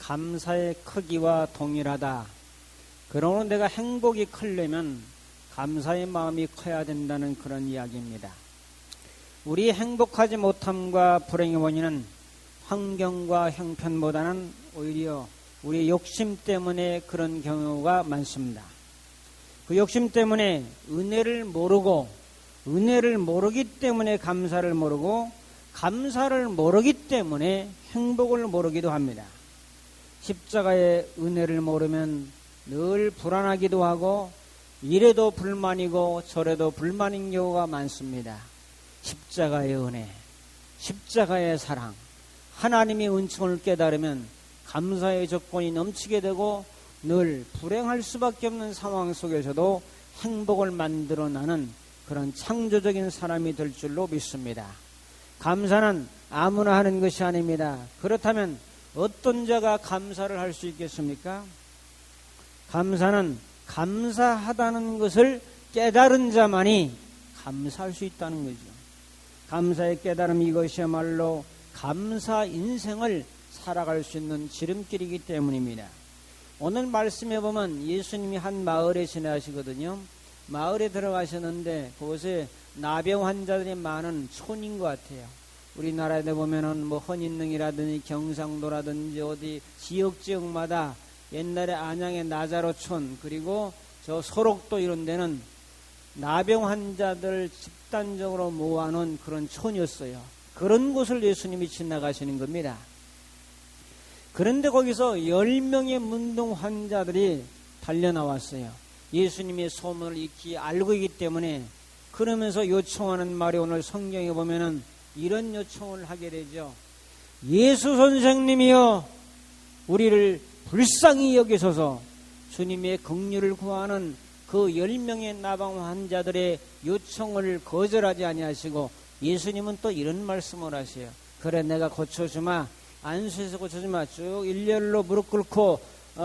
감사의 크기와 동일하다. 그러므로 내가 행복이 크려면 감사의 마음이 커야 된다는 그런 이야기입니다. 우리 행복하지 못함과 불행의 원인은 환경과 형편보다는 오히려 우리 욕심 때문에 그런 경우가 많습니다. 그 욕심 때문에 은혜를 모르기 때문에 감사를 모르고, 감사를 모르기 때문에 행복을 모르기도 합니다. 십자가의 은혜를 모르면 늘 불안하기도 하고, 이래도 불만이고 저래도 불만인 경우가 많습니다. 십자가의 은혜, 십자가의 사랑, 하나님의 은총을 깨달으면 감사의 조건이 넘치게 되고 늘 불행할 수밖에 없는 상황 속에서도 행복을 만들어내는 그런 창조적인 사람이 될 줄로 믿습니다. 감사는 아무나 하는 것이 아닙니다. 그렇다면 어떤 자가 감사를 할 수 있겠습니까? 감사는 감사하다는 것을 깨달은 자만이 감사할 수 있다는 거죠. 감사의 깨달음, 이것이야말로 감사 인생을 살아갈 수 있는 지름길이기 때문입니다. 오늘 말씀해 보면 예수님이 한 마을에 지나시거든요. 마을에 들어가셨는데 그곳에 나병 환자들이 많은 촌인 것 같아요. 우리나라에 보면은 헌인릉이라든지 경상도라든지 어디 지역마다 옛날에 안양의 나자로촌, 그리고 저 소록도 이런 데는 나병 환자들 집단적으로 모아놓은 그런 촌이었어요. 그런 곳을 예수님이 지나가시는 겁니다. 그런데 거기서 10명의 문둥 환자들이 달려나왔어요. 예수님의 소문을 익히 알고 있기 때문에. 그러면서 요청하는 말이 오늘 성경에 보면은 이런 요청을 하게 되죠. 예수 선생님이여, 우리를 불쌍히 여기소서. 주님의 긍휼을 구하는 그 10명의 나병 환자들의 요청을 거절하지 아니하시고 예수님은 또 이런 말씀을 하세요. 그래, 내가 고쳐주마. 안수해서 고쳐주마. 쭉 일렬로 무릎 꿇고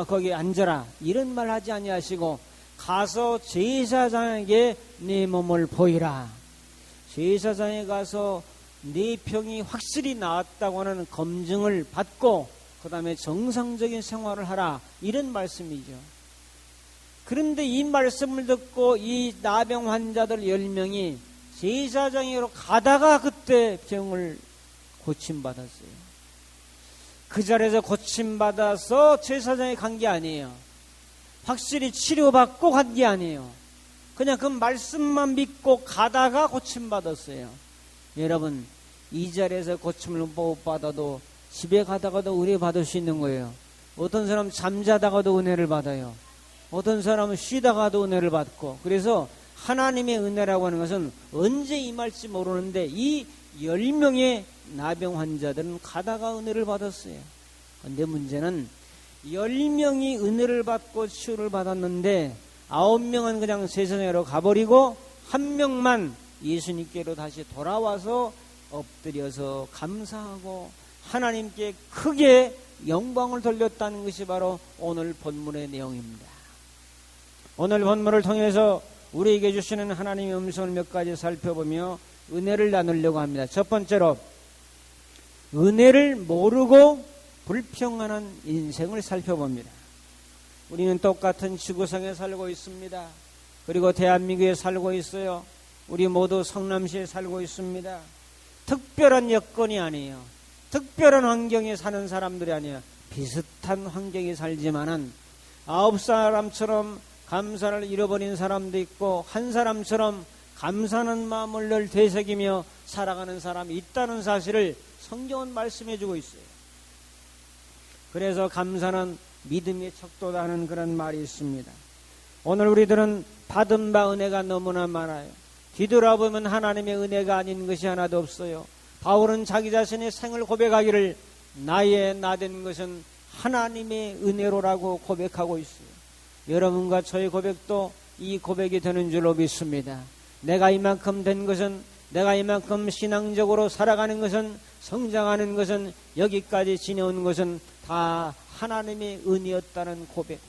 거기 앉아라. 이런 말 하지 아니하시고 가서 제사장에게 네 몸을 보이라. 제사장에 가서 네 병이 확실히 나았다고 하는 검증을 받고 그 다음에 정상적인 생활을 하라. 이런 말씀이죠. 그런데 이 말씀을 듣고 이 나병 환자들 10명이 제사장으로 가다가 그때 병을 고침받았어요. 그 자리에서 고침받아서 제사장에 간 게 아니에요. 확실히 치료받고 간 게 아니에요. 그냥 그 말씀만 믿고 가다가 고침받았어요. 여러분, 이 자리에서 고침을 못 받아도 집에 가다가도 은혜 받을 수 있는 거예요. 어떤 사람은 잠자다가도 은혜를 받아요. 어떤 사람은 쉬다가도 은혜를 받고. 그래서 하나님의 은혜라고 하는 것은 언제 임할지 모르는데 이 10명의 나병 환자들은 가다가 은혜를 받았어요. 그런데 문제는 10명이 은혜를 받고 치유를 받았는데 9명은 그냥 세상으로 가버리고 1명만 예수님께로 다시 돌아와서 엎드려서 감사하고 하나님께 크게 영광을 돌렸다는 것이 바로 오늘 본문의 내용입니다. 오늘 본문을 통해서 우리에게 주시는 하나님의 음성을 몇 가지 살펴보며 은혜를 나누려고 합니다. 첫 번째로, 은혜를 모르고 불평하는 인생을 살펴봅니다. 우리는 똑같은 지구상에 살고 있습니다. 그리고 대한민국에 살고 있어요. 우리 모두 성남시에 살고 있습니다. 특별한 여건이 아니에요. 특별한 환경에 사는 사람들이 아니에요. 비슷한 환경에 살지만은 9사람처럼 감사를 잃어버린 사람도 있고 한 사람처럼 감사하는 마음을 늘 되새기며 살아가는 사람이 있다는 사실을 성경은 말씀해주고 있어요. 그래서 감사는 믿음의 척도다 하는 그런 말이 있습니다. 오늘 우리들은 받은 바 은혜가 너무나 많아요. 뒤돌아보면 하나님의 은혜가 아닌 것이 하나도 없어요. 바울은 자기 자신의 생을 고백하기를 나의 나된 것은 하나님의 은혜로라고 고백하고 있어요. 여러분과 저의 고백도 이 고백이 되는 줄로 믿습니다. 내가 이만큼 된 것은, 내가 이만큼 신앙적으로 살아가는 것은, 성장하는 것은, 여기까지 지내온 것은 다 하나님의 은혜였다는 고백.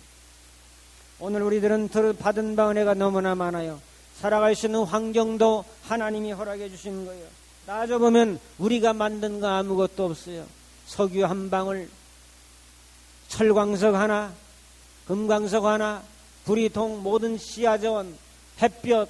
오늘 우리들은 받은 바 은혜가 너무나 많아요. 살아갈 수 있는 환경도 하나님이 허락해 주신 거예요. 따져보면 우리가 만든 거 아무것도 없어요. 석유 한 방울, 철광석 하나, 금광석 하나, 구리통, 모든 시야자원, 햇볕,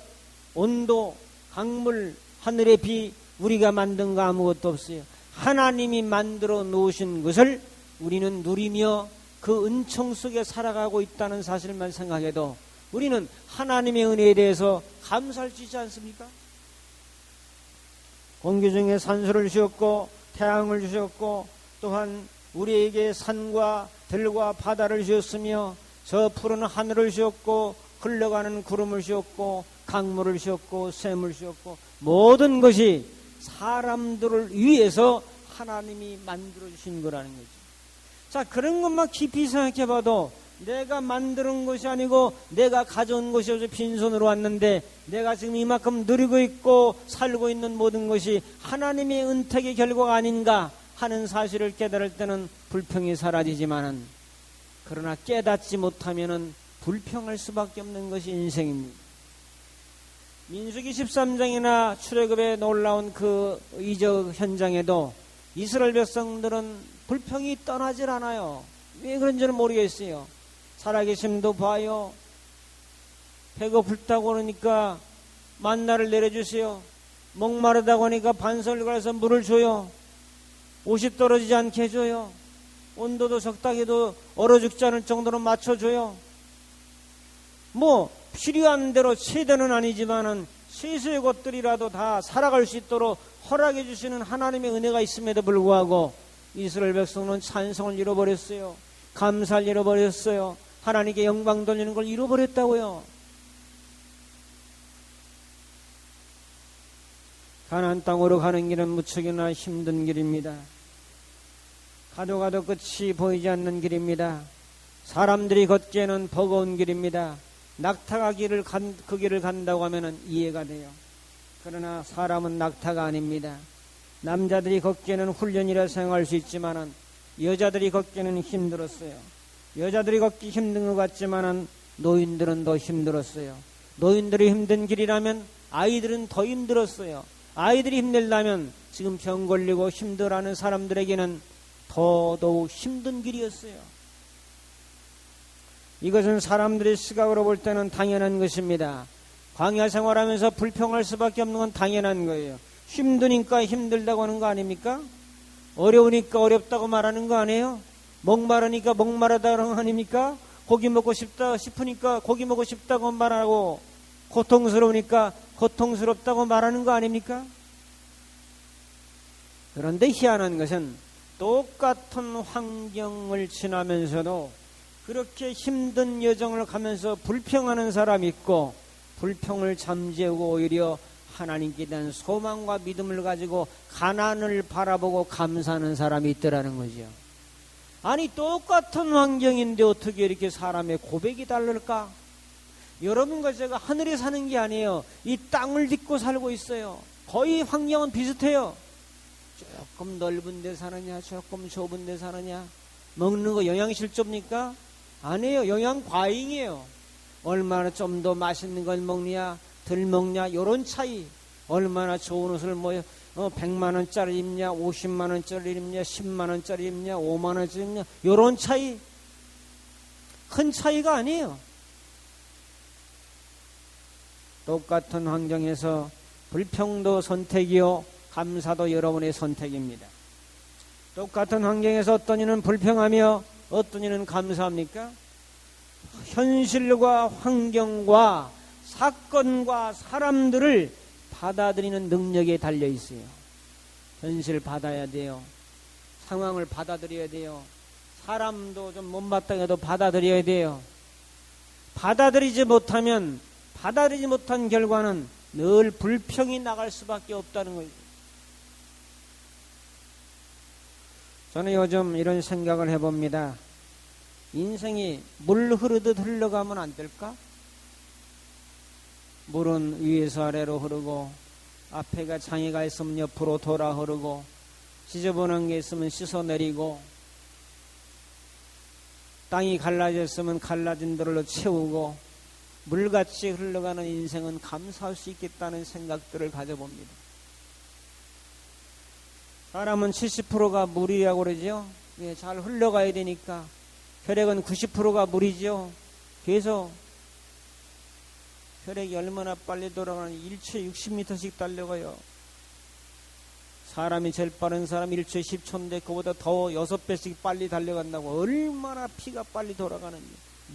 온도, 강물, 하늘의 비, 우리가 만든 거 아무것도 없어요. 하나님이 만들어 놓으신 것을 우리는 누리며 그 은총 속에 살아가고 있다는 사실만 생각해도 우리는 하나님의 은혜에 대해서 감사할 수 있지 않습니까? 공기 중에 산소를 주셨고 태양을 주셨고 또한 우리에게 산과 들과 바다를 주셨으며 저 푸른 하늘을 주셨고 흘러가는 구름을 주셨고 강물을 주셨고 샘을 주셨고 모든 것이 사람들을 위해서 하나님이 만들어주신 거라는 거죠. 자, 그런 것만 깊이 생각해봐도 내가 만드는 것이 아니고 내가 가져온 것이 어제 빈손으로 왔는데 내가 지금 이만큼 누리고 있고 살고 있는 모든 것이 하나님의 은택의 결과가 아닌가 하는 사실을 깨달을 때는 불평이 사라지지만은 그러나 깨닫지 못하면은 불평할 수밖에 없는 것이 인생입니다. 민수기 13장이나 출애굽의 놀라운 그 이적 현장에도 이스라엘 백성들은 불평이 떠나질 않아요. 왜 그런지는 모르겠어요. 살아계심도 봐요. 배고플다고 그러니까 만나를 내려주세요. 목마르다고 하니까 반석을 갈아서 물을 줘요. 옷이 떨어지지 않게 해줘요. 온도도 적당히도 얼어 죽지 않을 정도로 맞춰줘요. 뭐 필요한 대로 최대는 아니지만은 세세의 것들이라도 다 살아갈 수 있도록 허락해 주시는 하나님의 은혜가 있음에도 불구하고 이스라엘 백성은 찬송을 잃어버렸어요. 감사를 잃어버렸어요. 하나님께 영광 돌리는 걸 잃어버렸다고요. 가나안 땅으로 가는 길은 무척이나 힘든 길입니다. 가도 끝이 보이지 않는 길입니다. 사람들이 걷기에는 버거운 길입니다. 낙타가 그 길을 간다고 하면 이해가 돼요. 그러나 사람은 낙타가 아닙니다. 남자들이 걷기에는 훈련이라 생각할 수 있지만은 여자들이 걷기에는 힘들었어요. 여자들이 걷기 힘든 것 같지만은 노인들은 더 힘들었어요. 노인들이 힘든 길이라면 아이들은 더 힘들었어요. 아이들이 힘들다면 지금 병 걸리고 힘들어하는 사람들에게는 더더욱 힘든 길이었어요. 이것은 사람들의 시각으로 볼 때는 당연한 것입니다. 광야 생활하면서 불평할 수밖에 없는 건 당연한 거예요. 힘드니까 힘들다고 하는 거 아닙니까? 어려우니까 어렵다고 말하는 거 아니에요? 목마르니까 목마르다고 아닙니까? 고기 먹고 싶다 싶으니까 고기 먹고 싶다고 말하고 고통스러우니까 고통스럽다고 말하는 거 아닙니까? 그런데 희한한 것은 똑같은 환경을 지나면서도 그렇게 힘든 여정을 가면서 불평하는 사람이 있고 불평을 잠재우고 오히려 하나님께 대한 소망과 믿음을 가지고 가난을 바라보고 감사하는 사람이 있더라는 거죠. 아니 똑같은 환경인데 어떻게 이렇게 사람의 고백이 다를까? 여러분과 제가 하늘에 사는 게 아니에요. 이 땅을 딛고 살고 있어요. 거의 환경은 비슷해요. 조금 넓은 데 사느냐 조금 좁은 데 사느냐. 먹는 거 영양실조입니까? 아니에요. 영양과잉이에요. 얼마나 좀 더 맛있는 걸 먹냐 덜 먹냐 요런 차이. 얼마나 좋은 옷을 100만원짜리 입냐 50만원짜리 입냐 10만원짜리 입냐 5만원짜리 입냐 요런 차이. 큰 차이가 아니에요. 똑같은 환경에서 불평도 선택이요 감사도 여러분의 선택입니다. 똑같은 환경에서 어떤 이는 불평하며 어떤 이는 감사합니까? 현실과 환경과 사건과 사람들을 받아들이는 능력에 달려 있어요. 현실을 받아야 돼요. 상황을 받아들여야 돼요. 사람도 좀 못마땅 해도 받아들여야 돼요. 받아들이지 못하면 받아들이지 못한 결과는 늘 불평이 나갈 수밖에 없다는 거죠. 저는 요즘 이런 생각을 해봅니다. 인생이 물 흐르듯 흘러가면 안 될까? 물은 위에서 아래로 흐르고 앞에가 장애가 있으면 옆으로 돌아 흐르고 지저분한 게 있으면 씻어내리고 땅이 갈라졌으면 갈라진 대로 채우고 물같이 흘러가는 인생은 감사할 수 있겠다는 생각들을 가져봅니다. 사람은 70%가 물이라고 그러죠. 잘 흘러가야 되니까 혈액은 90%가 물이죠. 그래서 혈액이 얼마나 빨리 돌아가는 1초에 60m씩 달려가요. 사람이 제일 빠른 사람 1초에 10초인데 그보다 더 6배씩 빨리 달려간다고. 얼마나 피가 빨리 돌아가는지.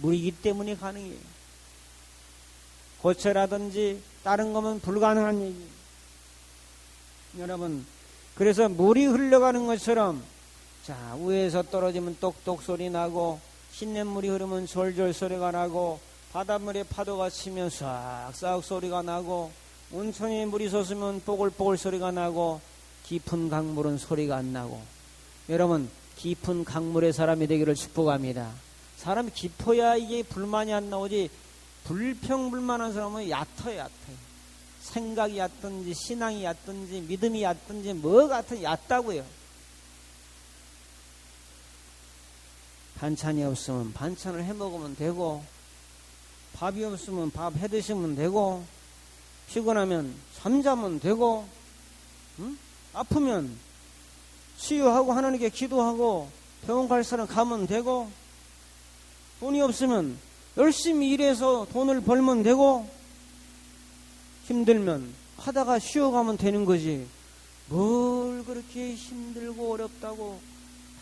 물이기 때문에 가능해요. 고체라든지 다른 거면 불가능한 얘기. 여러분, 그래서 물이 흘러가는 것처럼 자, 위에서 떨어지면 똑똑 소리 나고 시냇물이 흐르면 졸졸 소리가 나고 바닷물에 파도가 치면 싹싹 소리가 나고 온천에 물이 솟으면 뽀글뽀글 소리가 나고 깊은 강물은 소리가 안 나고. 여러분, 깊은 강물의 사람이 되기를 축복합니다. 사람이 깊어야 이게 불만이 안 나오지. 불평불만한 사람은 얕아요. 생각이 얕든지 신앙이 얕든지 믿음이 얕든지 뭐 같은 얕다고요. 반찬이 없으면 반찬을 해 먹으면 되고, 밥이 없으면 밥 해 드시면 되고, 피곤하면 잠자면 되고, 아프면 치유하고 하나님께 기도하고 병원 갈 사람 가면 되고, 돈이 없으면 열심히 일해서 돈을 벌면 되고, 힘들면 하다가 쉬어가면 되는 거지. 뭘 그렇게 힘들고 어렵다고.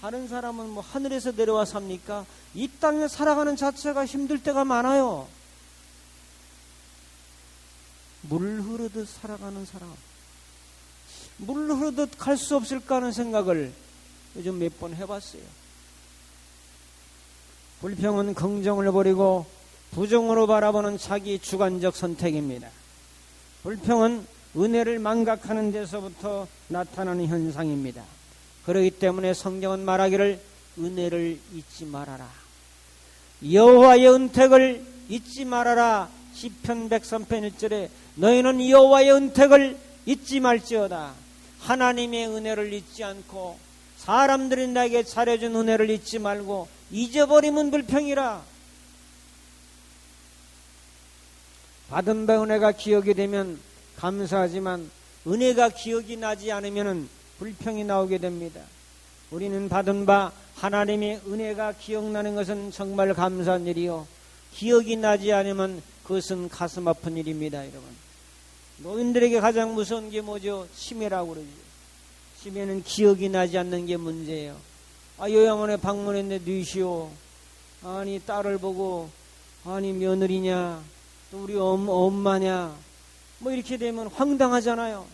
다른 사람은 뭐 하늘에서 내려와 삽니까? 이 땅에 살아가는 자체가 힘들 때가 많아요. 물 흐르듯 살아가는 사람. 물 흐르듯 갈 수 없을까 하는 생각을 요즘 몇 번 해봤어요. 불평은 긍정을 버리고 부정으로 바라보는 자기 주관적 선택입니다. 불평은 은혜를 망각하는 데서부터 나타나는 현상입니다. 그렇기 때문에 성경은 말하기를 은혜를 잊지 말아라. 여호와의 은택을 잊지 말아라. 시편 103편 1절에 너희는 여호와의 은택을 잊지 말지어다. 하나님의 은혜를 잊지 않고 사람들이 나에게 잘해준 은혜를 잊지 말고 잊어버리면 불평이라. 받은 바 은혜가 기억이 되면 감사하지만 은혜가 기억이 나지 않으면 불평이 나오게 됩니다. 우리는 받은 바 하나님의 은혜가 기억나는 것은 정말 감사한 일이요, 기억이 나지 않으면 그것은 가슴 아픈 일입니다. 여러분, 노인들에게 가장 무서운 게 뭐죠? 치매라고 그러죠. 치매는 기억이 나지 않는 게 문제예요. 요양원에 방문했는데 뉘시오. 아니 딸을 보고 아니 며느리냐 또 우리 엄마냐 뭐 이렇게 되면 황당하잖아요.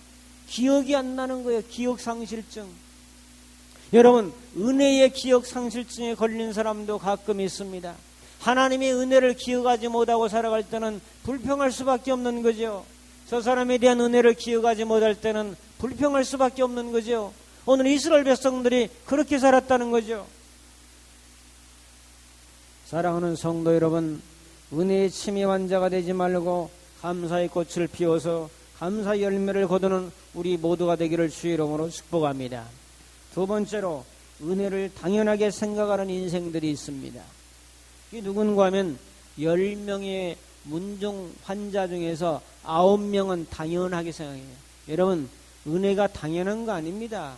기억이 안 나는 거예요. 기억상실증. 여러분, 은혜의 기억상실증에 걸린 사람도 가끔 있습니다. 하나님의 은혜를 기억하지 못하고 살아갈 때는 불평할 수밖에 없는 거죠. 저 사람에 대한 은혜를 기억하지 못할 때는 불평할 수밖에 없는 거죠. 오늘 이스라엘 백성들이 그렇게 살았다는 거죠. 사랑하는 성도 여러분, 은혜의 치매 환자가 되지 말고 감사의 꽃을 피워서 감사 열매를 거두는 우리 모두가 되기를 주의 이름으로 축복합니다. 두 번째로, 은혜를 당연하게 생각하는 인생들이 있습니다. 이게 누군가 하면 10명의 문종 환자 중에서 9명은 당연하게 생각해요. 여러분, 은혜가 당연한 거 아닙니다.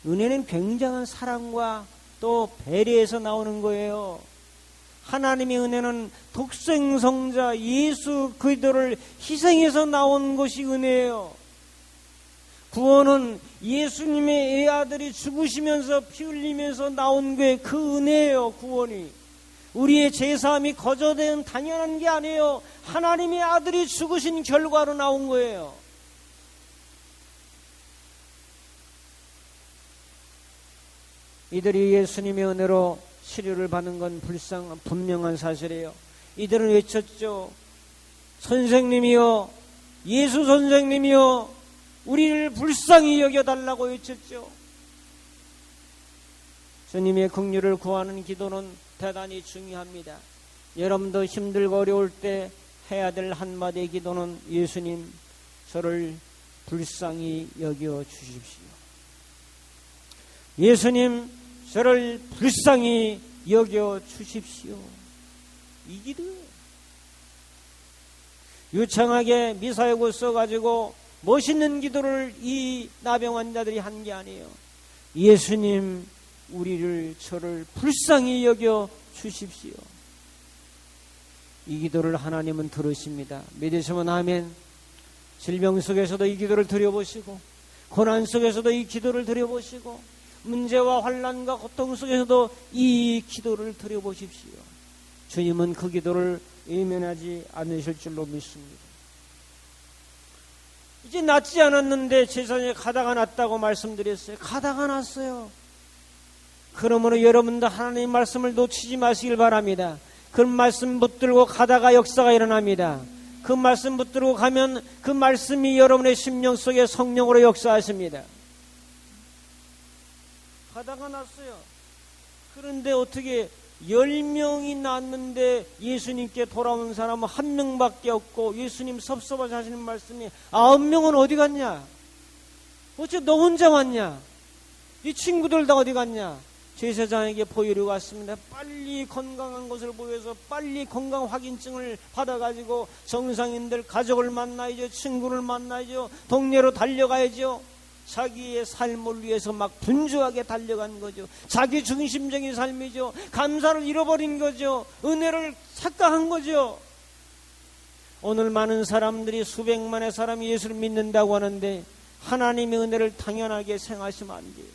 은혜는 굉장한 사랑과 또 배려에서 나오는 거예요. 하나님의 은혜는 독생성자 예수 그리스도를 희생해서 나온 것이 은혜예요. 구원은 예수님의 애아들이 죽으시면서 피 흘리면서 나온 게 그 은혜예요. 구원이 우리의 죄사함이 거저되는 당연한 게 아니에요. 하나님의 아들이 죽으신 결과로 나온 거예요. 이들이 예수님의 은혜로 치료를 받는 건 분명한 사실이에요. 이들은 외쳤죠. 선생님이여, 예수 선생님이여, 우리를 불쌍히 여겨달라고 외쳤죠. 주님의 긍휼을 구하는 기도는 대단히 중요합니다. 여러분도 힘들고 어려울 때 해야 될 한마디의 기도는 예수님, 저를 불쌍히 여겨 주십시오. 예수님, 저를 불쌍히 여겨 주십시오. 이 기도예요. 유창하게 미사역을 써가지고 멋있는 기도를 이 나병 환자들이 한 게 아니에요. 예수님, 우리를 저를 불쌍히 여겨 주십시오. 이 기도를 하나님은 들으십니다. 믿으시면 아멘. 질병 속에서도 이 기도를 드려보시고, 고난 속에서도 이 기도를 드려보시고, 문제와 환난과 고통 속에서도 이 기도를 드려보십시오. 주님은 그 기도를 외면하지 않으실 줄로 믿습니다. 이제 낫지 않았는데 세상에 가다가 났다고 말씀드렸어요. 가다가 났어요. 그러므로 여러분도 하나님의 말씀을 놓치지 마시길 바랍니다. 그 말씀 붙들고 가다가 역사가 일어납니다. 그 말씀 붙들고 가면 그 말씀이 여러분의 심령 속에 성령으로 역사하십니다. 가다가 났어요. 그런데 어떻게 10명이 났는데 예수님께 돌아온 사람은 1명밖에 없고 예수님 섭섭하시 하시는 말씀이 9명은 어디 갔냐? 어째 너 혼자 왔냐? 이 친구들 다 어디 갔냐? 제사장에게 보이려고 왔습니다. 빨리 건강한 것을 보여서 빨리 건강 확인증을 받아가지고 정상인들 가족을 만나야죠. 친구를 만나야죠. 동네로 달려가야죠. 자기의 삶을 위해서 막 분주하게 달려간 거죠. 자기 중심적인 삶이죠. 감사를 잃어버린 거죠. 은혜를 착각한 거죠. 오늘 많은 사람들이 수백만의 사람이 예수를 믿는다고 하는데 하나님의 은혜를 당연하게 생각하시면 안 돼요.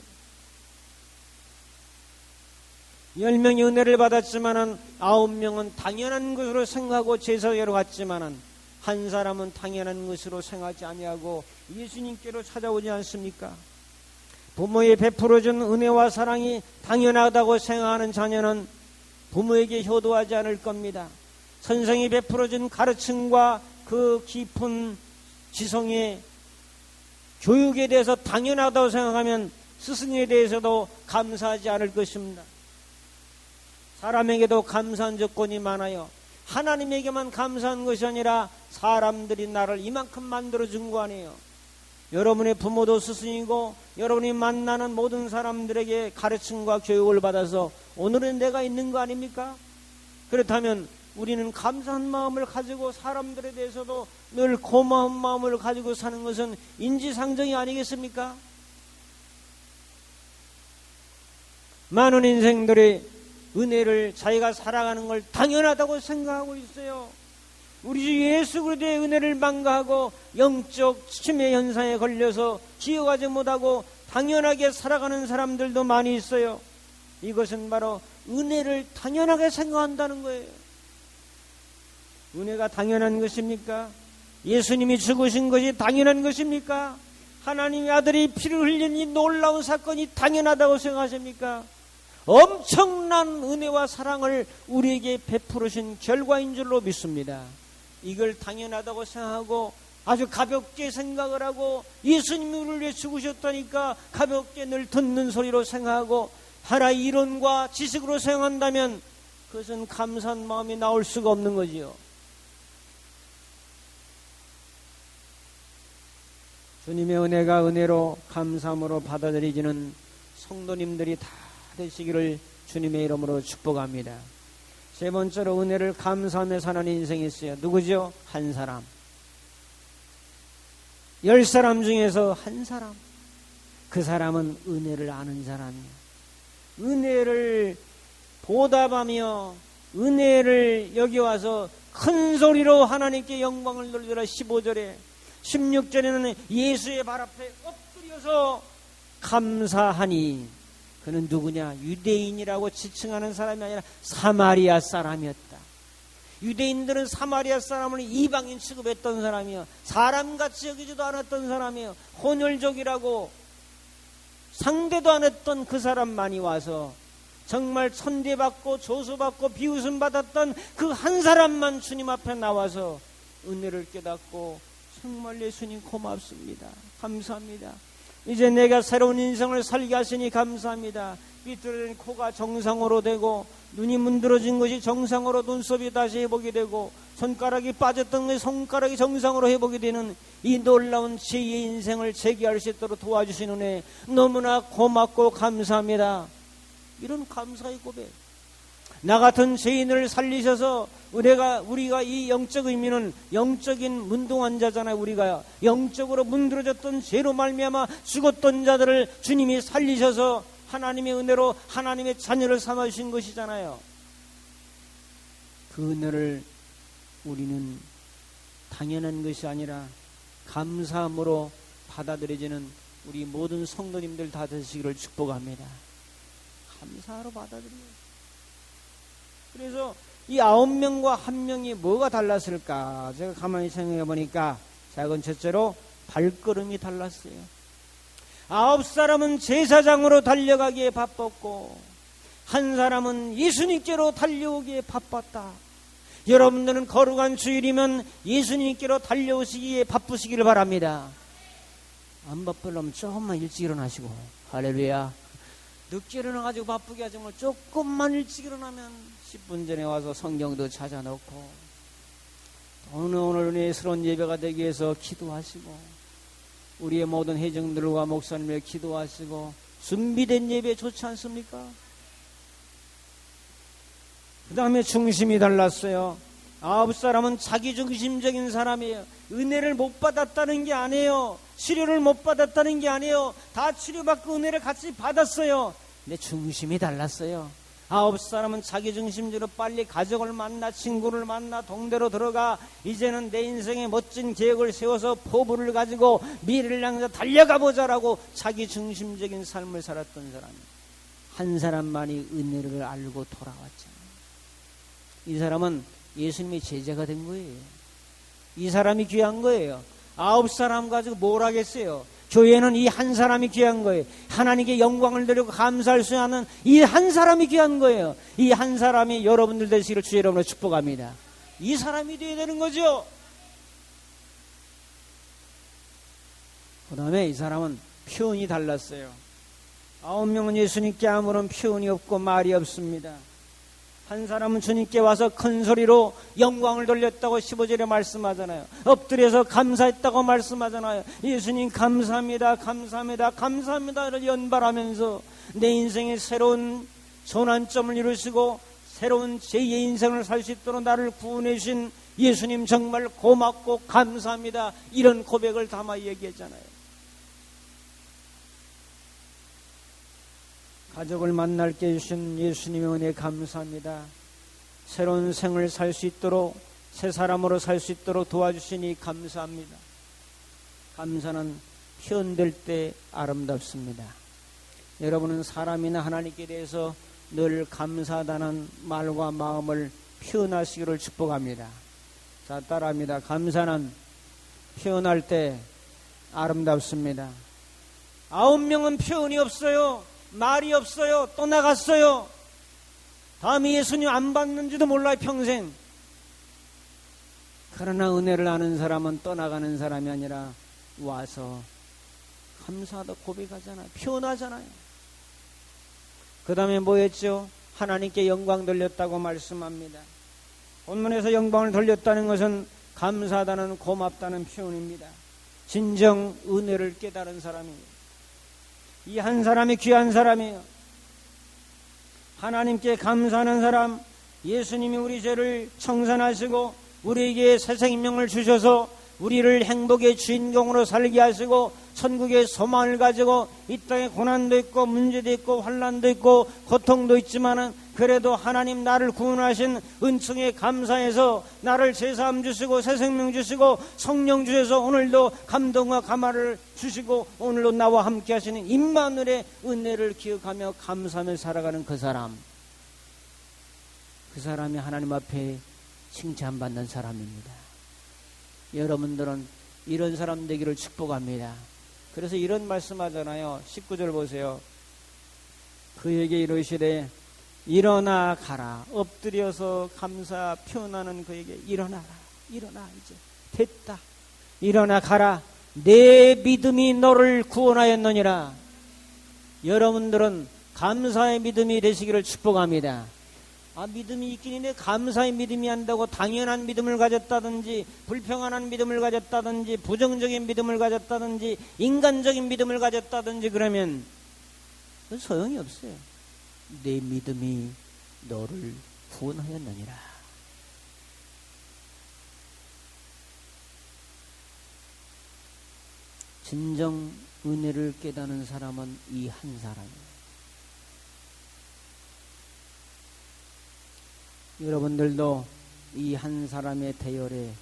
10명이 은혜를 받았지만은 9명은 당연한 것으로 생각하고 제사회로 갔지만은 한 사람은 당연한 것으로 생각하지 아니하고 예수님께로 찾아오지 않습니까? 부모의 베풀어준 은혜와 사랑이 당연하다고 생각하는 자녀는 부모에게 효도하지 않을 겁니다. 선생이 베풀어준 가르침과 그 깊은 지성의 교육에 대해서 당연하다고 생각하면 스승에 대해서도 감사하지 않을 것입니다. 사람에게도 감사한 조건이 많아요. 하나님에게만 감사한 것이 아니라 사람들이 나를 이만큼 만들어준 거 아니에요. 여러분의 부모도 스승이고 여러분이 만나는 모든 사람들에게 가르침과 교육을 받아서 오늘은 내가 있는 거 아닙니까? 그렇다면 우리는 감사한 마음을 가지고 사람들에 대해서도 늘 고마운 마음을 가지고 사는 것은 인지상정이 아니겠습니까? 많은 인생들이 은혜를 자기가 살아가는 걸 당연하다고 생각하고 있어요. 우리 주 예수 그리스도의 은혜를 망가하고 영적 치매 현상에 걸려서 기억하지 못하고 당연하게 살아가는 사람들도 많이 있어요. 이것은 바로 은혜를 당연하게 생각한다는 거예요. 은혜가 당연한 것입니까? 예수님이 죽으신 것이 당연한 것입니까? 하나님의 아들이 피를 흘린 이 놀라운 사건이 당연하다고 생각하십니까? 엄청난 은혜와 사랑을 우리에게 베풀으신 결과인 줄로 믿습니다. 이걸 당연하다고 생각하고 아주 가볍게 생각을 하고 예수님이 우리를 위해 죽으셨다니까 가볍게 늘 듣는 소리로 생각하고 하나의 이론과 지식으로 생각한다면 그것은 감사한 마음이 나올 수가 없는 거지요. 주님의 은혜가 은혜로 감사함으로 받아들이지는 성도님들이 다 되시기를 주님의 이름으로 축복합니다. 세 번째로 은혜를 감사하며 사는 인생이 있어요. 누구죠? 한 사람. 10사람 중에서 한 사람. 그 사람은 은혜를 아는 사람이에요. 은혜를 보답하며 은혜를 여기 와서 큰 소리로 하나님께 영광을 돌리더라. 15절에 16절에는 예수의 발 앞에 엎드려서 감사하니 그는 누구냐? 유대인이라고 지칭하는 사람이 아니라 사마리아 사람이었다. 유대인들은 사마리아 사람을 이방인 취급했던 사람이요, 사람같이 여기지도 않았던 사람이요, 혼혈족이라고 상대도 안 했던 그 사람만이 와서 정말 천대받고 조소받고 비웃음 받았던 그 한 사람만 주님 앞에 나와서 은혜를 깨닫고 정말 예수님 고맙습니다. 감사합니다. 이제 내가 새로운 인생을 살게 하시니 감사합니다. 삐뚤어진 코가 정상으로 되고 눈이 문드러진 것이 정상으로 눈썹이 다시 회복이 되고 손가락이 빠졌던 것이 손가락이 정상으로 회복이 되는 이 놀라운 제2의 인생을 재개할 수 있도록 도와주신 은혜 너무나 고맙고 감사합니다. 이런 감사의 고백. 나 같은 죄인을 살리셔서 우리가 이 영적 의미는 영적인 문둥한 자잖아요. 우리가 영적으로 문드러졌던 죄로 말미암아 죽었던 자들을 주님이 살리셔서 하나님의 은혜로 하나님의 자녀를 삼아주신 것이잖아요. 그 은혜를 우리는 당연한 것이 아니라 감사함으로 받아들여지는 우리 모든 성도님들 다 되시기를 축복합니다. 감사로 받아들여요. 그래서 이 9명과 1명이 뭐가 달랐을까? 제가 가만히 생각해 보니까 작은 첫째로 발걸음이 달랐어요. 9사람은 제사장으로 달려가기에 바빴고 한 사람은 예수님께로 달려오기에 바빴다. 여러분들은 거룩한 주일이면 예수님께로 달려오시기에 바쁘시기를 바랍니다. 안 바쁘려면 조금만 일찍 일어나시고, 할렐루야. 늦게 일어나가지고 바쁘게 하지 말고 조금만 일찍 일어나면 10분 전에 와서 성경도 찾아놓고 오늘 은혜스러운 예배가 되기 위해서 기도하시고 우리의 모든 회중들과 목사님을 기도하시고 준비된 예배 좋지 않습니까? 그 다음에 중심이 달랐어요. 9사람은 자기중심적인 사람이에요. 은혜를 못 받았다는 게 아니에요. 치료를 못 받았다는 게 아니에요. 다 치료받고 은혜를 같이 받았어요. 근데 중심이 달랐어요. 9사람은 자기중심적으로 빨리 가족을 만나, 친구를 만나, 동대로 들어가 이제는 내 인생에 멋진 계획을 세워서 포부를 가지고 미래를 향해서 달려가 보자라고 자기중심적인 삶을 살았던 사람이에요. 한 사람만이 은혜를 알고 돌아왔잖아요. 이 사람은 예수님의 제자가 된 거예요. 이 사람이 귀한 거예요. 9사람 가지고 뭘 하겠어요? 교회는 이 한 사람이 귀한 거예요. 하나님께 영광을 드리고 감사할 수 있는 이 한 사람이 귀한 거예요. 이 한 사람이 여러분들 되시기를 주의 이름으로 축복합니다. 이 사람이 되어야 되는 거죠. 그 다음에 이 사람은 표현이 달랐어요. 9명은 예수님께 아무런 표현이 없고 말이 없습니다. 한 사람은 주님께 와서 큰 소리로 영광을 돌렸다고 15절에 말씀하잖아요. 엎드려서 감사했다고 말씀하잖아요. 예수님 감사합니다, 감사합니다, 감사합니다를 연발하면서 내 인생에 새로운 전환점을 이루시고 새로운 제2의 인생을 살 수 있도록 나를 구원해 주신 예수님 정말 고맙고 감사합니다. 이런 고백을 담아 얘기했잖아요. 가족을 만날게 해주신 예수님의 은혜 감사합니다. 새로운 생을 살 수 있도록 새 사람으로 살 수 있도록 도와주시니 감사합니다. 감사는 표현될 때 아름답습니다. 여러분은 사람이나 하나님께 대해서 늘 감사하다는 말과 마음을 표현하시기를 축복합니다. 자, 따라합니다. 감사는 표현할 때 아름답습니다. 9명은 표현이 없어요. 말이 없어요. 떠나갔어요. 다음에 예수님 안 받는지도 몰라요. 평생. 그러나 은혜를 아는 사람은 떠나가는 사람이 아니라 와서 감사하다 고백하잖아요. 표현하잖아요. 그 다음에 뭐 했죠? 하나님께 영광 돌렸다고 말씀합니다. 본문에서 영광을 돌렸다는 것은 감사하다는 고맙다는 표현입니다. 진정 은혜를 깨달은 사람입니다. 이 한 사람이 귀한 사람이에요. 하나님께 감사하는 사람, 예수님이 우리 죄를 청산하시고 우리에게 새 생명을 주셔서 우리를 행복의 주인공으로 살게 하시고 천국의 소망을 가지고 이 땅에 고난도 있고 문제도 있고 환난도 있고 고통도 있지만은 그래도 하나님 나를 구원하신 은총에 감사해서 나를 제사함 주시고 새 생명 주시고 성령 주셔서 오늘도 감동과 감화를 주시고 오늘도 나와 함께 하시는 임마누엘의 은혜를 기억하며 감사하며 살아가는 그 사람이 하나님 앞에 칭찬받는 사람입니다. 여러분들은 이런 사람 되기를 축복합니다. 그래서 이런 말씀하잖아요. 19절 보세요. 그에게 이르시되 일어나 가라. 엎드려서 감사 표현하는 그에게 일어나라. 일어나 이제 됐다. 일어나 가라. 내 믿음이 너를 구원하였느니라. 여러분들은 감사의 믿음이 되시기를 축복합니다. 믿음이 있긴 있는데 감사의 믿음이 한다고 당연한 믿음을 가졌다든지 불평안한 믿음을 가졌다든지 부정적인 믿음을 가졌다든지 인간적인 믿음을 가졌다든지 그러면 소용이 없어요. 내 믿음이 너를 구원하였느니라. 진정 은혜를 깨닫는 사람은 이 한 사람이에요. 여러분들도 이 한 사람의 대열에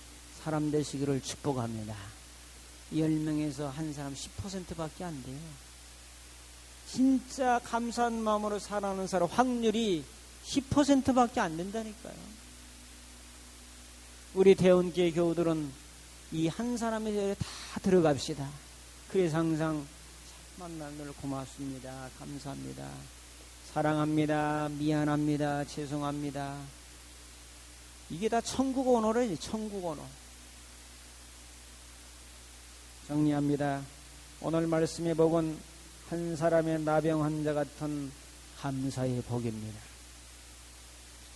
사람 되시기를 축복합니다. 10명에서 한 사람 10%밖에 안 돼요. 진짜 감사한 마음으로 살아가는 사람 확률이 10%밖에 안 된다니까요. 우리 대원교회 교우들은 이 한 사람의 대열에 다 들어갑시다. 그래서 항상 만날 늘 고맙습니다. 감사합니다. 사랑합니다. 미안합니다. 죄송합니다. 이게 다 천국 언어래. 천국 언어. 정리합니다. 오늘 말씀의 복은 한 사람의 나병 환자 같은 감사의 복입니다.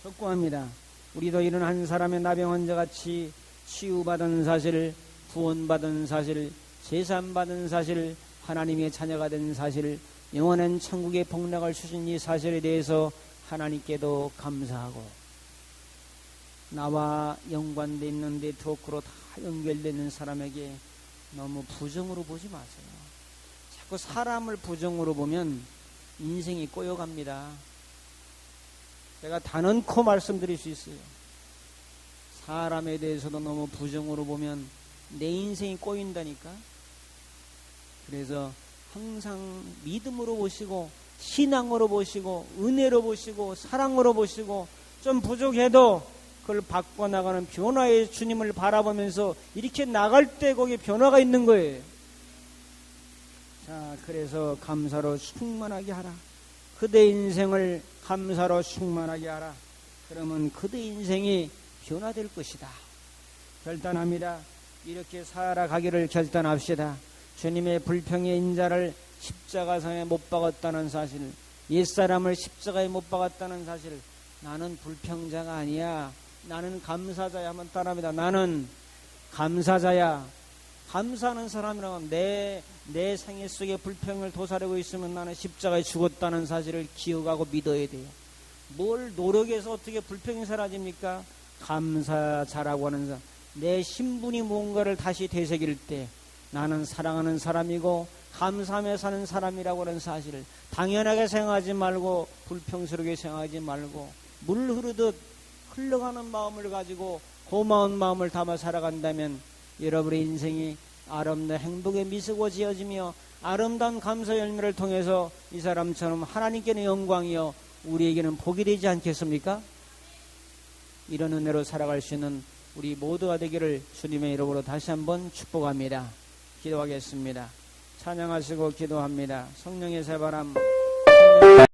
촉구합니다. 우리도 이런 한 사람의 나병 환자같이 치유받은 사실, 구원받은 사실, 제산받은 사실, 하나님의 자녀가 된 사실, 영원한 천국의 복락을 주신 이 사실에 대해서 하나님께도 감사하고 나와 연관되어 있는 네트워크로 다 연결되어 있는 사람에게 너무 부정으로 보지 마세요. 자꾸 사람을 부정으로 보면 인생이 꼬여갑니다. 제가 단언코 말씀드릴 수 있어요. 사람에 대해서도 너무 부정으로 보면 내 인생이 꼬인다니까. 그래서 항상 믿음으로 보시고 신앙으로 보시고 은혜로 보시고 사랑으로 보시고 좀 부족해도 그걸 바꿔나가는 변화의 주님을 바라보면서 이렇게 나갈 때 거기에 변화가 있는 거예요. 자, 그래서 감사로 충만하게 하라. 그대 인생을 감사로 충만하게 하라. 그러면 그대 인생이 변화될 것이다. 결단합니다. 이렇게 살아가기를 결단합시다. 주님의 불평의 인자를 십자가상에 못 박았다는 사실, 옛사람을 십자가에 못 박았다는 사실, 나는 불평자가 아니야. 나는 감사자야. 한번 따라합니다. 나는 감사자야. 감사하는 사람이라면 내 생애 속에 불평을 도사리고 있으면 나는 십자가에 죽었다는 사실을 기억하고 믿어야 돼요. 뭘 노력해서 어떻게 불평이 사라집니까? 감사자라고 하는 사람. 내 신분이 뭔가를 다시 되새길 때 나는 사랑하는 사람이고 감사하며 사는 사람이라고 하는 사실을 당연하게 생각하지 말고 불평스럽게 생각하지 말고 물 흐르듯 흘러가는 마음을 가지고 고마운 마음을 담아 살아간다면 여러분의 인생이 아름다운 행복의 미소가 지어지며 아름다운 감사 열매를 통해서 이 사람처럼 하나님께는 영광이요 우리에게는 복이 되지 않겠습니까? 이런 은혜로 살아갈 수 있는 우리 모두가 되기를 주님의 이름으로 다시 한번 축복합니다. 기도하겠습니다. 찬양하시고 기도합니다. 성령의 새바람